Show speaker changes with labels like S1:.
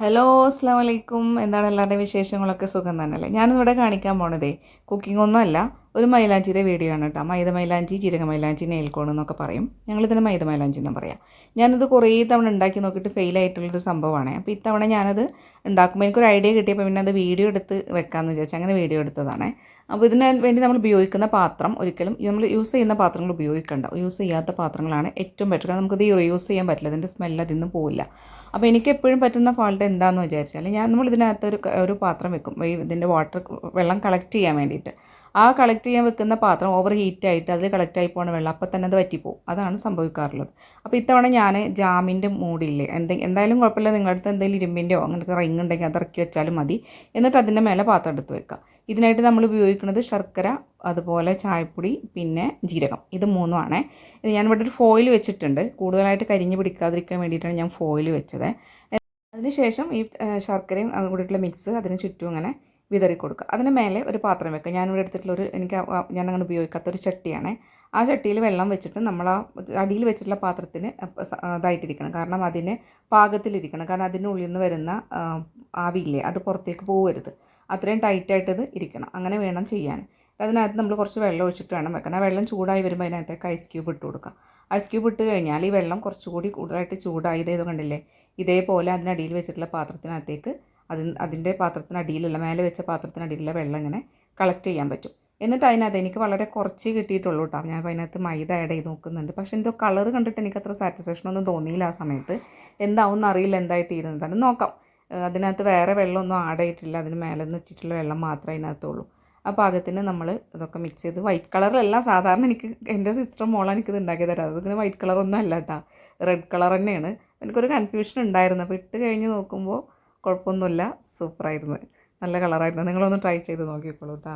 S1: Hello അസ്സാം വലൈക്കും. എന്താണ് എല്ലാവരുടെയും വിശേഷങ്ങളൊക്കെ സുഖം തന്നെയല്ലേ? ഞാനിവിടെ കാണിക്കാൻ പോണതേ കുക്കിംഗ് ഒന്നും അല്ല, ഒരു മൈലാഞ്ചിയുടെ വീഡിയോ ആണ് കേട്ടോ. മൈദ മൈലാഞ്ചി, ജീരക മൈലാഞ്ചി, നെയിൽക്കോൺ എന്നൊക്കെ പറയും. ഞങ്ങളിതിന് മൈദ മൈലാഞ്ചി എന്നും പറയാം. ഞാനിത് കുറേ തവണ ഉണ്ടാക്കി നോക്കിയിട്ട് ഫെയിൽ ആയിട്ടുള്ളൊരു സംഭവമാണ്. അപ്പോൾ ഇത്തവണ ഞാനത് ഉണ്ടാക്കുമ്പോൾ എനിക്കൊരു ഐഡിയ കിട്ടിയപ്പോൾ പിന്നെ അത് വീഡിയോ എടുത്ത് വെക്കാമെന്ന് വിചാരിച്ചു. അങ്ങനെ വീഡിയോ എടുത്തതാണ്. അപ്പോൾ ഇതിന് വേണ്ടി നമ്മൾ ഉപയോഗിക്കുന്ന പാത്രം ഒരിക്കലും നമ്മൾ യൂസ് ചെയ്യുന്ന പാത്രങ്ങൾ ഉപയോഗിക്കേണ്ട. യൂസ് ചെയ്യാത്ത പാത്രങ്ങളാണ് ഏറ്റവും ബെറ്റർ. കാരണം നമുക്കിത് റീയൂസ് ചെയ്യാൻ പറ്റില്ല, അതിൻ്റെ സ്മെല്ല് അതിൽ നിന്ന് പോവില്ല. അപ്പോൾ എനിക്ക് എപ്പോഴും പറ്റുന്ന ഫാൾട്ട് എന്താണെന്ന് വിചാരിച്ചാൽ നമ്മൾ ഇതിനകത്ത് ഒരു പാത്രം വെക്കും, ഇതിൻ്റെ വാട്ടർ വെള്ളം കളക്ട് ചെയ്യാൻ വേണ്ടിയിട്ട്. ആ കളക്ട് ചെയ്യാൻ വെക്കുന്ന പാത്രം ഓവർ ഹീറ്റായിട്ട് അതിൽ കളക്ട് ആയി പോകുന്ന വെള്ളം അപ്പം തന്നെ അത് വറ്റിപ്പോവും. അതാണ് സംഭവിക്കാറുള്ളത്. അപ്പോൾ ഇത്തവണ ഞാൻ ജാമിൻ്റെ മൂടിയില്ലേ, എന്തായാലും കുഴപ്പമില്ല, നിങ്ങളുടെ അടുത്ത് എന്തെങ്കിലും ഇരുമ്പിൻ്റെയോ അങ്ങനത്തെ റിങ് ഉണ്ടെങ്കിൽ അത് ഇറക്കി വെച്ചാലും മതി. എന്നിട്ട് അതിൻ്റെ മേലെ പാത്രം എടുത്ത് വെക്കുക. ഇതിനായിട്ട് നമ്മൾ ഉപയോഗിക്കുന്നത് ശർക്കര, അതുപോലെ ചായപ്പൊടി, പിന്നെ ജീരകം, ഇത് മൂന്നുമാണേ. ഇത് ഞാനിവിടെ ഒരു ഫോയിൽ വെച്ചിട്ടുണ്ട്, കൂടുതലായിട്ട് കരിഞ്ഞ് പിടിക്കാതിരിക്കാൻ വേണ്ടിയിട്ടാണ് ഞാൻ ഫോയിൽ വെച്ചത്. അതിനുശേഷം ഈ ശർക്കരയും കൂടിയിട്ടുള്ള മിക്സ് അതിന് ചുറ്റും ഇങ്ങനെ വിതറി കൊടുക്കുക. അതിന് മേലെ ഒരു പാത്രം വെക്കുക. ഞാനിവിടെ എടുത്തിട്ടുള്ളൊരു ഞാനങ്ങനെ ഉപയോഗിക്കാത്തൊരു ചട്ടിയാണ്. ആ ചട്ടിയിൽ വെള്ളം വെച്ചിട്ട് നമ്മൾ ആ അടിയിൽ വെച്ചിട്ടുള്ള പാത്രത്തിന് ഇതായിട്ടിരിക്കണം, കാരണം അതിന് പാകത്തിലിരിക്കണം. കാരണം അതിൻ്റെ ഉള്ളിൽ നിന്ന് വരുന്ന ആവിയില്ലേ, അത് പുറത്തേക്ക് പോകരുത്. അത്രയും ടൈറ്റായിട്ടത് ഇരിക്കണം. അങ്ങനെ വേണം ചെയ്യാൻ. അതിനകത്ത് നമ്മൾ കുറച്ച് വെള്ളം ഒഴിച്ചിട്ട് വേണം വെക്കാൻ. ആ വെള്ളം ചൂടായി വരുമ്പോൾ അതിനകത്തേക്ക് ഐസ് ക്യൂബ് ഇട്ട് കൊടുക്കുക. ഐസ് ക്യൂബ് ഇട്ട് കഴിഞ്ഞാൽ ഈ വെള്ളം കുറച്ചുകൂടി കൂടുതലായിട്ട് ചൂടായി ഇതേത് കണ്ടില്ലേ, ഇതേപോലെ അതിനടിയിൽ വെച്ചിട്ടുള്ള പാത്രത്തിനകത്തേക്ക് അതിൻ്റെ പാത്രത്തിനടിയിലുള്ള മേലെ വെച്ച പാത്രത്തിനടിയിലുള്ള വെള്ളം ഇങ്ങനെ കളക്ട് ചെയ്യാൻ പറ്റും. എന്നിട്ട് അതിനകത്ത് എനിക്ക് വളരെ കുറച്ച് കിട്ടിയിട്ടുള്ളൂ കേട്ടോ. ഞാൻ അതിനകത്ത് മൈദ ആഡ് ചെയ്ത് നോക്കുന്നുണ്ട്. പക്ഷേ എന്തോ കളർ കണ്ടിട്ട് എനിക്കത്ര സാറ്റിസ്ഫാക്ഷൻ ഒന്നും തോന്നിയില്ല ആ സമയത്ത്. എന്താവും എന്നറിയില്ല, എന്തായി തീരുന്നതാണ് നോക്കാം. അതിനകത്ത് വേറെ വെള്ളമൊന്നും ആഡ് ചെയ്തിട്ടില്ല, അതിന് മേലെ നിന്ന് ഇട്ടിട്ടുള്ള വെള്ളം മാത്രമേ അതിനകത്തുള്ളൂ. ആ പാകത്തിന് നമ്മൾ ഇതൊക്കെ മിക്സ് ചെയ്ത്, വൈറ്റ് കളറിലല്ല സാധാരണ എൻ്റെ സിസ്റ്റർ മോളാണ് എനിക്കിത് ഉണ്ടാക്കി തരാം. അതിങ്ങനെ വൈറ്റ് കളറൊന്നും അല്ല കേട്ടോ, റെഡ് കളർ തന്നെയാണ്. എനിക്കൊരു കൺഫ്യൂഷൻ ഉണ്ടായിരുന്നു. അപ്പോൾ ഇട്ട് കഴിഞ്ഞ് നോക്കുമ്പോൾ കുഴപ്പമൊന്നുമില്ല, സൂപ്പറായിരുന്നു, നല്ല കളറായിരുന്നു. നിങ്ങളൊന്ന് ട്രൈ ചെയ്ത് നോക്കിക്കോളൂ കേട്ടോ.